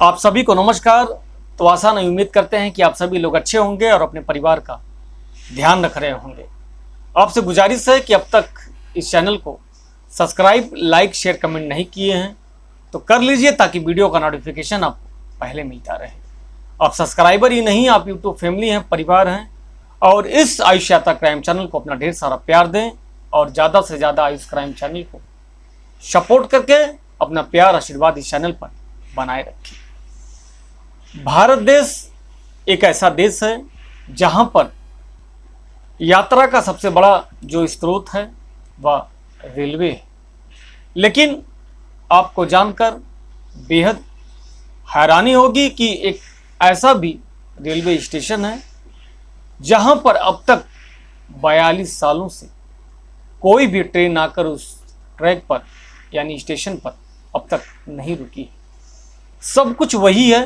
आप सभी को नमस्कार। तो आशा नहीं उम्मीद करते हैं कि आप सभी लोग अच्छे होंगे और अपने परिवार का ध्यान रख रहे होंगे। आपसे गुजारिश है कि अब तक इस चैनल को सब्सक्राइब, लाइक, शेयर, कमेंट नहीं किए हैं तो कर लीजिए ताकि वीडियो का नोटिफिकेशन आपको पहले मिलता रहे। आप सब्सक्राइबर ही नहीं, आप यूट्यूब फैमिली हैं, परिवार हैं। और इस आयुष यात्रा क्राइम चैनल को अपना ढेर सारा प्यार दें और ज़्यादा से ज़्यादा आयुष क्राइम चैनल को सपोर्ट करके अपना प्यार आशीर्वाद इस चैनल पर बनाए रखें। भारत देश एक ऐसा देश है जहां पर यात्रा का सबसे बड़ा जो स्रोत है वह रेलवे है। लेकिन आपको जानकर बेहद हैरानी होगी कि एक ऐसा भी रेलवे स्टेशन है जहां पर अब तक 42 सालों से कोई भी ट्रेन आकर उस ट्रैक पर यानी स्टेशन पर अब तक नहीं रुकी है। सब कुछ वही है,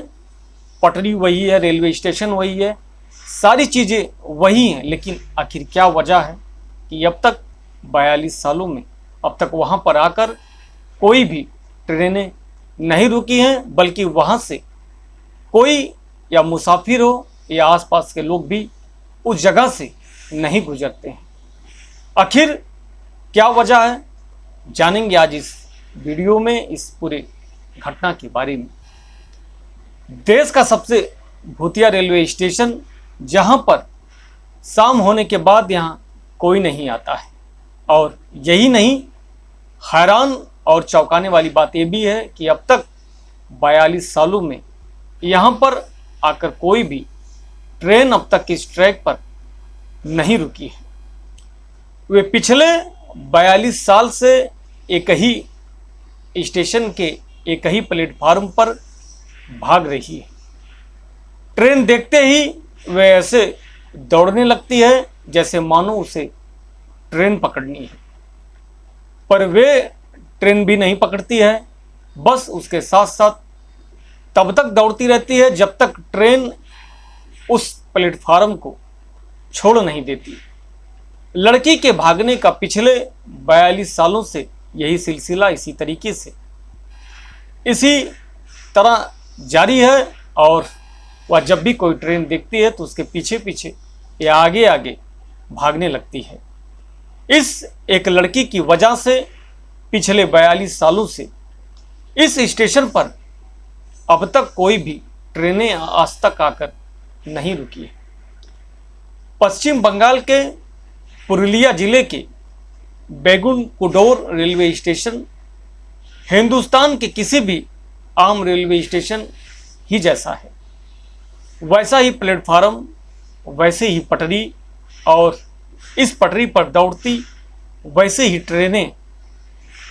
पटरी वही है, रेलवे स्टेशन वही है, सारी चीज़ें वही हैं। लेकिन आखिर क्या वजह है कि अब तक 42 सालों में अब तक वहाँ पर आकर कोई भी ट्रेनें नहीं रुकी हैं, बल्कि वहाँ से कोई या मुसाफिर हो या आसपास के लोग भी उस जगह से नहीं गुजरते हैं। आखिर क्या वजह है जानेंगे आज इस वीडियो में, इस पूरे घटना के बारे में। देश का सबसे भूतिया रेलवे स्टेशन जहां पर शाम होने के बाद यहां कोई नहीं आता है। और यही नहीं, हैरान और चौंकाने वाली बात यह भी है कि अब तक 42 सालों में यहां पर आकर कोई भी ट्रेन अब तक इस ट्रैक पर नहीं रुकी है। वे पिछले 42 साल से एक ही स्टेशन के एक ही प्लेटफार्म पर भाग रही है। ट्रेन देखते ही वे ऐसे दौड़ने लगती है जैसे मानो उसे ट्रेन पकड़नी है, पर वे ट्रेन भी नहीं पकड़ती है। बस उसके साथ साथ तब तक दौड़ती रहती है जब तक ट्रेन उस प्लेटफार्म को छोड़ नहीं देती। लड़की के भागने का पिछले 42 सालों से यही सिलसिला इसी तरीके से इसी तरह जारी है। और वह जब भी कोई ट्रेन देखती है तो उसके पीछे पीछे या आगे आगे भागने लगती है। इस एक लड़की की वजह से पिछले 42 सालों से इस स्टेशन पर अब तक कोई भी ट्रेनें आज तक आकर नहीं रुकी है। पश्चिम बंगाल के पुरुलिया जिले के बेगुनकुडोर रेलवे स्टेशन हिंदुस्तान के किसी भी आम रेलवे स्टेशन ही जैसा है। वैसा ही प्लेटफार्म, वैसे ही पटरी और इस पटरी पर दौड़ती वैसे ही ट्रेनें।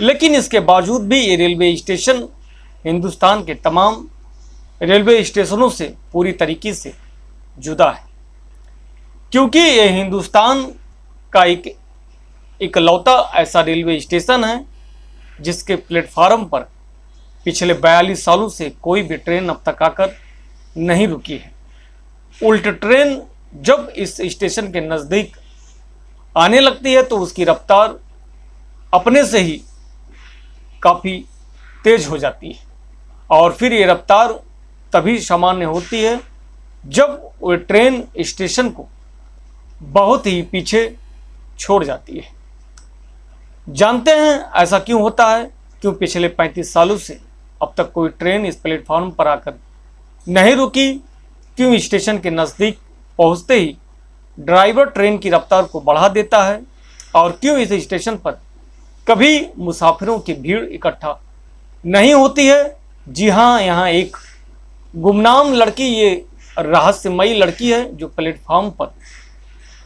लेकिन इसके बावजूद भी ये रेलवे स्टेशन हिंदुस्तान के तमाम रेलवे स्टेशनों से पूरी तरीके से जुदा है, क्योंकि ये हिंदुस्तान का इकलौता ऐसा रेलवे स्टेशन है जिसके प्लेटफार्म पर पिछले 42 सालों से कोई भी ट्रेन अब तक आकर नहीं रुकी है। उल्ट ट्रेन जब इस स्टेशन के नज़दीक आने लगती है तो उसकी रफ्तार अपने से ही काफ़ी तेज हो जाती है और फिर ये रफ्तार तभी सामान्य होती है जब वो ट्रेन स्टेशन को बहुत ही पीछे छोड़ जाती है। जानते हैं ऐसा क्यों होता है? क्यों पिछले 35 सालों से अब तक कोई ट्रेन इस प्लेटफॉर्म पर आकर नहीं रुकी? क्यों स्टेशन के नज़दीक पहुंचते ही ड्राइवर ट्रेन की रफ्तार को बढ़ा देता है? और क्यों इस स्टेशन पर कभी मुसाफिरों की भीड़ इकट्ठा नहीं होती है? जी हाँ, यहाँ एक गुमनाम लड़की, ये रहस्यमयी लड़की है जो प्लेटफॉर्म पर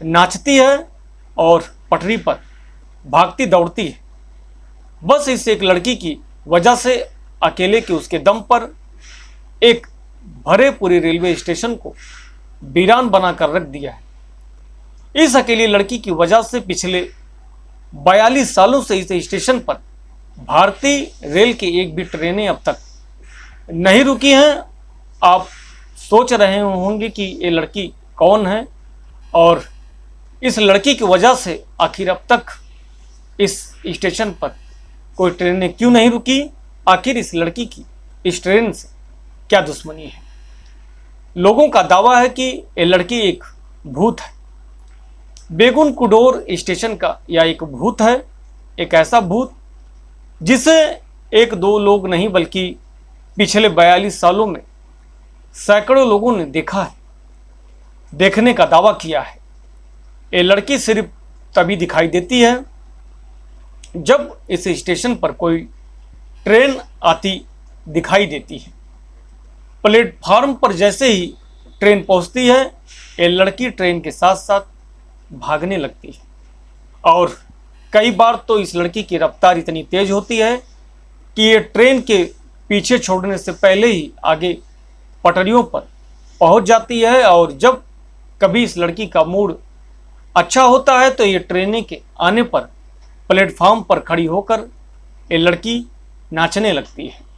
नाचती है और पटरी पर भागती दौड़ती है। बस इस एक लड़की की वजह से अकेले के उसके दम पर एक भरे पूरे रेलवे स्टेशन को वीरान बनाकर रख दिया है। इस अकेली लड़की की वजह से पिछले 42 सालों से इस स्टेशन पर भारतीय रेल की एक भी ट्रेनें अब तक नहीं रुकी हैं। आप सोच रहे होंगे कि ये लड़की कौन है और इस लड़की की वजह से आखिर अब तक इस स्टेशन पर कोई ट्रेनें क्यों नहीं रुकी? आखिर इस लड़की की इस ट्रेन से क्या दुश्मनी है। लोगों का दावा है कि ये लड़की एक भूत है, बेगुन कुडोर स्टेशन का या एक भूत है, एक ऐसा भूत जिसे एक दो लोग नहीं बल्कि पिछले 42 सालों में सैकड़ों लोगों ने देखा है, देखने का दावा किया है। ये लड़की सिर्फ तभी दिखाई देती है जब इस स्टेशन पर कोई ट्रेन आती दिखाई देती है। प्लेटफार्म पर जैसे ही ट्रेन पहुंचती है, ये लड़की ट्रेन के साथ साथ भागने लगती है और कई बार तो इस लड़की की रफ्तार इतनी तेज होती है कि ये ट्रेन के पीछे छोड़ने से पहले ही आगे पटरियों पर पहुंच जाती है। और जब कभी इस लड़की का मूड अच्छा होता है तो ये ट्रेन के आने पर प्लेटफार्म पर खड़ी होकर ये लड़की नाचने लगती है।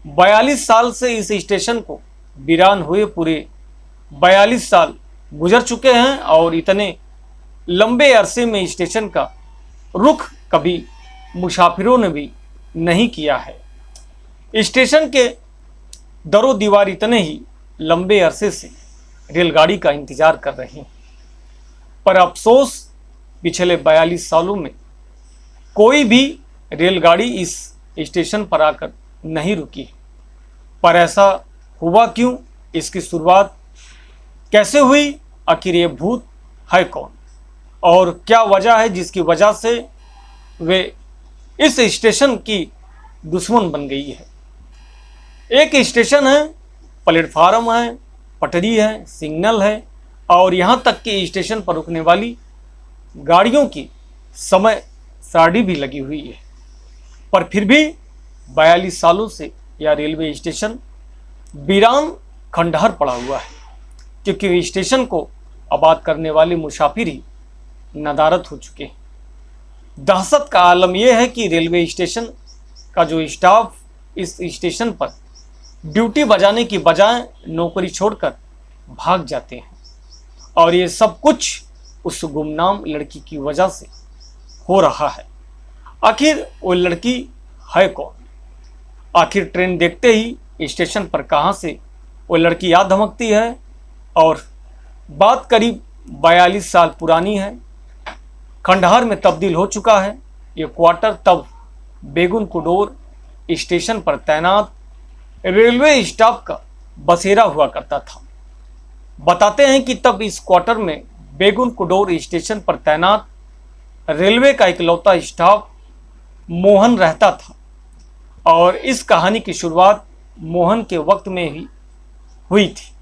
42 साल से इस स्टेशन को वीरान हुए पूरे 42 साल गुजर चुके हैं और इतने लंबे अरसे में स्टेशन का रुख कभी मुसाफिरों ने भी नहीं किया है। स्टेशन के दरो दीवार इतने ही लंबे अरसे से रेलगाड़ी का इंतजार कर रही हैं, पर अफसोस पिछले 42 सालों में कोई भी रेलगाड़ी इस स्टेशन पर आकर नहीं रुकी। पर ऐसा हुआ क्यों, इसकी शुरुआत कैसे हुई, आखिर ये भूत है कौन और क्या वजह है जिसकी वजह से वे इस स्टेशन की दुश्मन बन गई है। एक स्टेशन है, प्लेटफार्म है, पटरी है, सिग्नल है और यहाँ तक कि स्टेशन पर रुकने वाली गाड़ियों की समय सारणी भी लगी हुई है। पर फिर भी 42 सालों से यह रेलवे स्टेशन वीरान खंडहर पड़ा हुआ है, क्योंकि स्टेशन को आबाद करने वाले मुसाफिर ही नदारत हो चुके हैं। दहशत का आलम यह है कि रेलवे स्टेशन का जो स्टाफ इस स्टेशन पर ड्यूटी बजाने की बजाय नौकरी छोड़कर भाग जाते हैं और ये सब कुछ उस गुमनाम लड़की की वजह से हो रहा है। आखिर वो लड़की है कौन? आखिर ट्रेन देखते ही स्टेशन पर कहां से वो लड़की याद धमकती है। और बात करीब 42 साल पुरानी है, खंडहर में तब्दील हो चुका है। ये क्वार्टर तब बेगुन कुडोर स्टेशन पर तैनात रेलवे स्टाफ का बसेरा हुआ करता था। बताते हैं कि तब इस क्वार्टर में बेगुन कुडोर स्टेशन पर तैनात रेलवे का इकलौता स्टाफ मोहन रहता था और इस कहानी की शुरुआत मोहन के वक्त में ही हुई थी।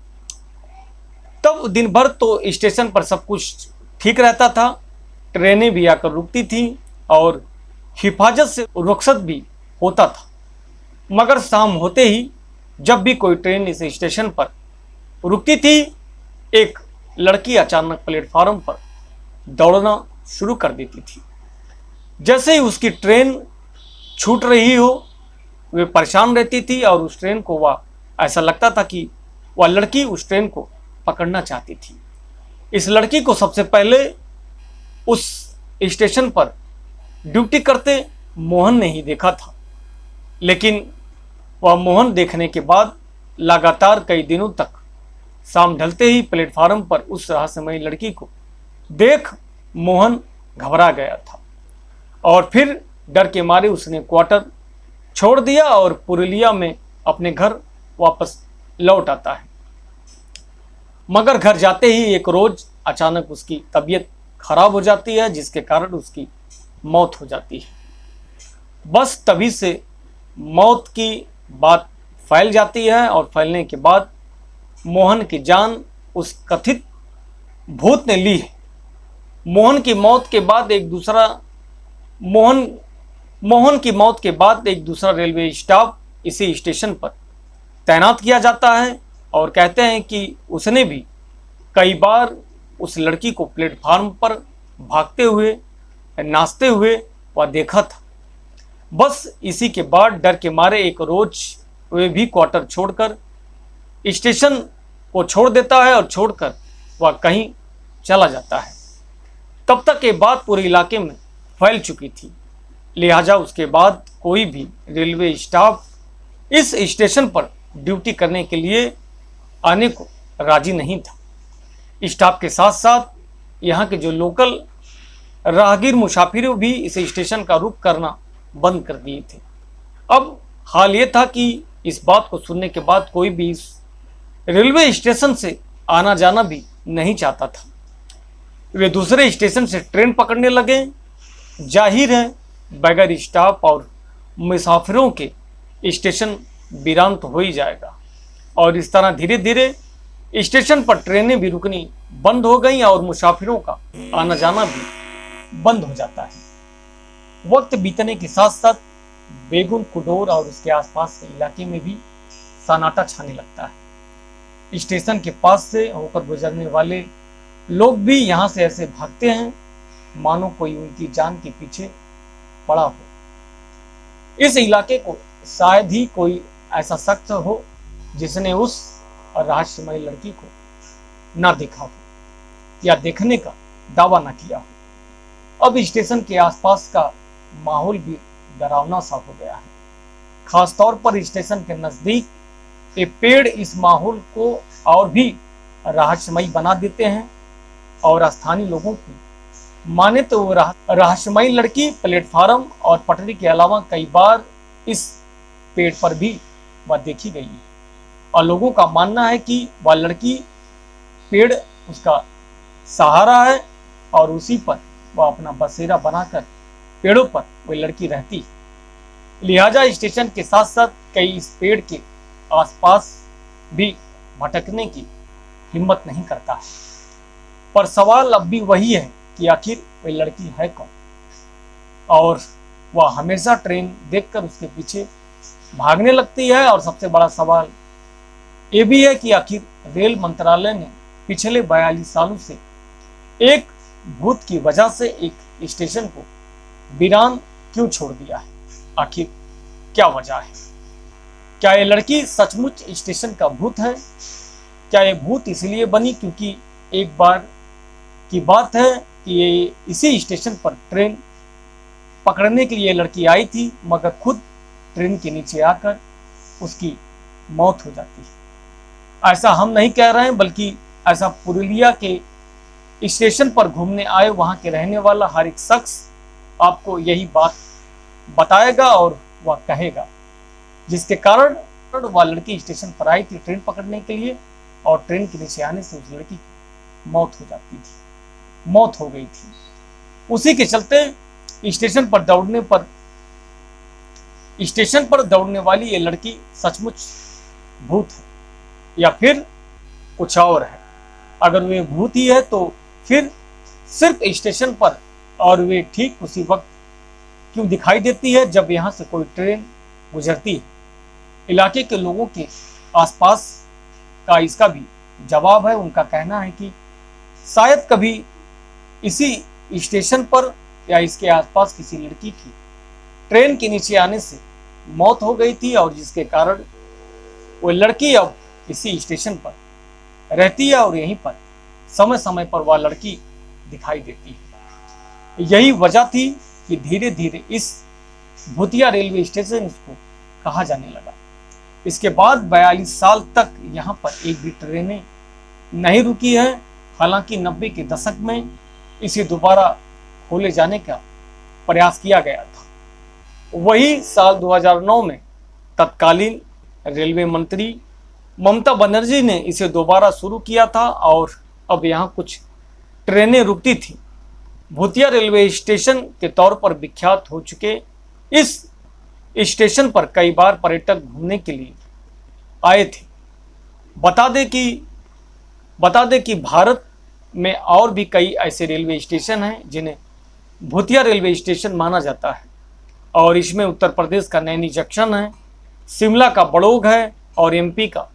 तब दिन भर तो स्टेशन पर सब कुछ ठीक रहता था, ट्रेनें भी आकर रुकती थी और हिफाजत से रुखसत भी होता था। मगर शाम होते ही जब भी कोई ट्रेन इस स्टेशन पर रुकती थी, एक लड़की अचानक प्लेटफार्म पर दौड़ना शुरू कर देती थी। जैसे ही उसकी ट्रेन छूट रही हो, वे परेशान रहती थी और उस ट्रेन को वह ऐसा लगता था कि वह लड़की उस ट्रेन को पकड़ना चाहती थी। इस लड़की को सबसे पहले उस स्टेशन पर ड्यूटी करते मोहन ने ही देखा था, लेकिन वह मोहन देखने के बाद लगातार कई दिनों तक शाम ढलते ही प्लेटफार्म पर उस रहस्यमयी लड़की को देख मोहन घबरा गया था और फिर डर के मारे उसने क्वार्टर छोड़ दिया और पुरुलिया में अपने घर वापस लौट आता है। मगर घर जाते ही एक रोज अचानक उसकी तबीयत खराब हो जाती है, जिसके कारण उसकी मौत हो जाती है। बस तभी से मौत की बात फैल जाती है और फैलने के बाद मोहन की जान उस कथित भूत ने ली है। मोहन की मौत के बाद एक दूसरा रेलवे स्टाफ इसी स्टेशन पर तैनात किया जाता है और कहते हैं कि उसने भी कई बार उस लड़की को प्लेटफार्म पर भागते हुए नाचते हुए वह देखा था। बस इसी के बाद डर के मारे एक रोज वे भी क्वार्टर छोड़कर स्टेशन को छोड़ देता है और छोड़कर वह कहीं चला जाता है। तब तक ये बात पूरे इलाके में फैल चुकी थी, लिहाजा उसके बाद कोई भी रेलवे स्टाफ इस स्टेशन पर ड्यूटी करने के लिए आने को राजी नहीं था। स्टाफ के साथ साथ यहाँ के जो लोकल राहगीर मुसाफिर भी इस स्टेशन का रुख करना बंद कर दिए थे। अब हाल ये था कि इस बात को सुनने के बाद कोई भी इस रेलवे स्टेशन से आना जाना भी नहीं चाहता था। वे दूसरे स्टेशन से ट्रेन पकड़ने लगे। जाहिर है बगैर स्टाफ और मुसाफिरों के स्टेशन वीरान तो हो ही जाएगा, और इस तरह धीरे धीरे स्टेशन पर ट्रेनें भी रुकनी बंद हो गई और मुसाफिरों का आना जाना भी बंद हो जाता है। वक्त बीतने के साथ साथ बेगुन कुडोर और उसके आसपास के इलाके में भी सन्नाटा छाने लगता है। स्टेशन के पास से होकर गुजरने वाले लोग भी यहाँ से ऐसे भागते हैं मानो कोई उनकी जान के पीछे पड़ा हो। इस इलाके को शायद ही कोई ऐसा शख्स हो जिसने उस रहस्यमय लड़की को ना देखा हो या देखने का दावा ना किया हो। अब स्टेशन के आसपास का माहौल भी डरावना सा हो गया है। खासतौर पर स्टेशन के नजदीक ये पेड़ इस माहौल को और भी रहस्यमयी बना देते हैं, और स्थानीय लोगों की माने तो वो रहस्यमयी लड़की प्लेटफार्म और पटरी के अलावा कई बार इस पेड़ पर भी वह देखी गई है, और लोगों का मानना है कि वह लड़की पेड़ उसका सहारा है और उसी पर वह अपना बसेरा बनाकर पेड़ों पर वह लड़की रहती है। लिहाजा स्टेशन के साथ साथ कई इस पेड़ के आसपास भी भटकने की हिम्मत नहीं करता है। पर सवाल अब भी वही है कि आखिर वह लड़की है कौन, और वह हमेशा ट्रेन देखकर उसके पीछे भागने लगती है। और सबसे बड़ा सवाल ये भी है कि आखिर रेल मंत्रालय ने पिछले 42 सालों से एक भूत की वजह से एक स्टेशन को वीरान क्यों छोड़ दिया है। आखिर क्या वजह है? क्या ये लड़की सचमुच स्टेशन का भूत है? क्या ये भूत इसलिए बनी क्योंकि एक बार की बात है कि ये इसी स्टेशन पर ट्रेन पकड़ने के लिए लड़की आई थी, मगर खुद ट्रेन के नीचे आकर उसकी मौत हो जाती है। ऐसा हम नहीं कह रहे हैं, बल्कि ऐसा पुरुलिया के स्टेशन पर घूमने आए वहां के रहने वाला हर एक शख्स आपको यही बात बताएगा और वह कहेगा, जिसके कारण वह लड़की स्टेशन पर आई थी ट्रेन पकड़ने के लिए, और ट्रेन के नीचे आने से उस लड़की की मौत हो जाती थी, मौत हो गई थी। उसी के चलते स्टेशन पर दौड़ने वाली ये लड़की सचमुच भूत है या फिर कुछ और है। अगर वे भूत ही है तो फिर सिर्फ स्टेशन पर, और वे ठीक उसी वक्त क्यों दिखाई देती है जब यहाँ से कोई ट्रेन गुजरती है। इलाके के लोगों के आसपास का इसका भी जवाब है। उनका कहना है कि शायद कभी इसी स्टेशन पर या इसके आसपास किसी लड़की की ट्रेन के नीचे आने से मौत हो गई थी, और जिसके कारण वो लड़की अब इसी स्टेशन पर रहती है और यहीं पर समय समय पर वह लड़की दिखाई देती है। यही वजह थी कि धीरे धीरे इस भूतिया रेलवे स्टेशन इसको कहा जाने लगा। इसके बाद 42 साल तक यहाँ पर एक भी ट्रेनें नहीं रुकी है। हालांकि 90 के दशक में इसे दोबारा खोले जाने का प्रयास किया गया था। वही साल 2009 में तत्कालीन रेलवे मंत्री ममता बनर्जी ने इसे दोबारा शुरू किया था, और अब यहाँ कुछ ट्रेनें रुकती थी। भूतिया रेलवे स्टेशन के तौर पर विख्यात हो चुके इस स्टेशन पर कई बार पर्यटक घूमने के लिए आए थे। बता दें कि भारत में और भी कई ऐसे रेलवे स्टेशन हैं जिन्हें भूतिया रेलवे स्टेशन माना जाता है, और इसमें उत्तर प्रदेश का नैनी जंक्शन है, शिमला का बड़ोग है और एमपी का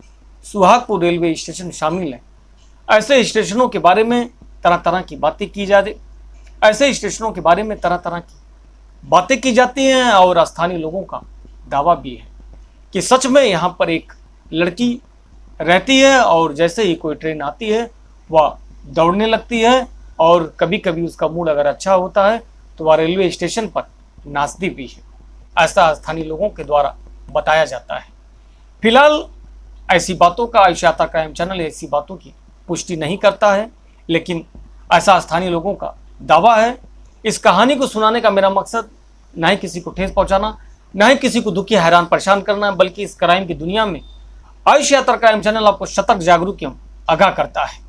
सुहागपुर रेलवे स्टेशन शामिल है। ऐसे स्टेशनों के बारे में तरह तरह की बातें की जाती हैं, और स्थानीय लोगों का दावा भी है कि सच में यहाँ पर एक लड़की रहती है, और जैसे ही कोई ट्रेन आती है वह दौड़ने लगती है, और कभी कभी उसका मूड अगर अच्छा होता है तो वह रेलवे स्टेशन पर नाचती भी है। ऐसा स्थानीय लोगों के द्वारा बताया जाता है। फिलहाल ऐसी बातों का आयुष यात्रा क्राइम चैनल ऐसी बातों की पुष्टि नहीं करता है, लेकिन ऐसा स्थानीय लोगों का दावा है। इस कहानी को सुनाने का मेरा मकसद न ही किसी को ठेस पहुंचाना, न ही किसी को दुखी हैरान परेशान करना, बल्कि इस क्राइम की दुनिया में आयुष यात्रा क्राइम चैनल आपको सतर्क, जागरूक एवं आगाह करता है।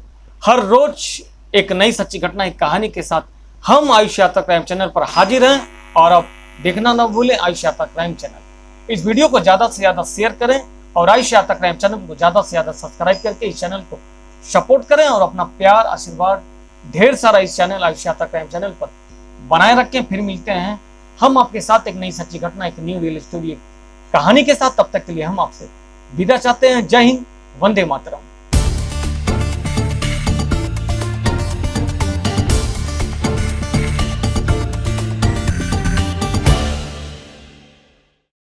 हर रोज एक नई सच्ची घटना, एक कहानी के साथ हम आयुष यात्रा क्राइम चैनल पर हाजिर हैं। और अब देखना ना भूलें आयुष यात्रा क्राइम चैनल। इस वीडियो को ज्यादा से ज्यादा शेयर करें और आयुष यात्रा क्राइम चैनल को ज्यादा से ज्यादा सब्सक्राइब करके इस चैनल को सपोर्ट करें और अपना प्यार, आशीर्वाद ढेर सारा इस चैनल आयुष यात्रा क्राइम चैनल पर बनाए रखें। फिर मिलते हैं हम आपके साथ एक नई सच्ची घटना, एक न्यू रियल स्टोरी, एक कहानी के साथ। तब तक के लिए हम आपसे विदा चाहते हैं। जय हिंद, वंदे मातरम।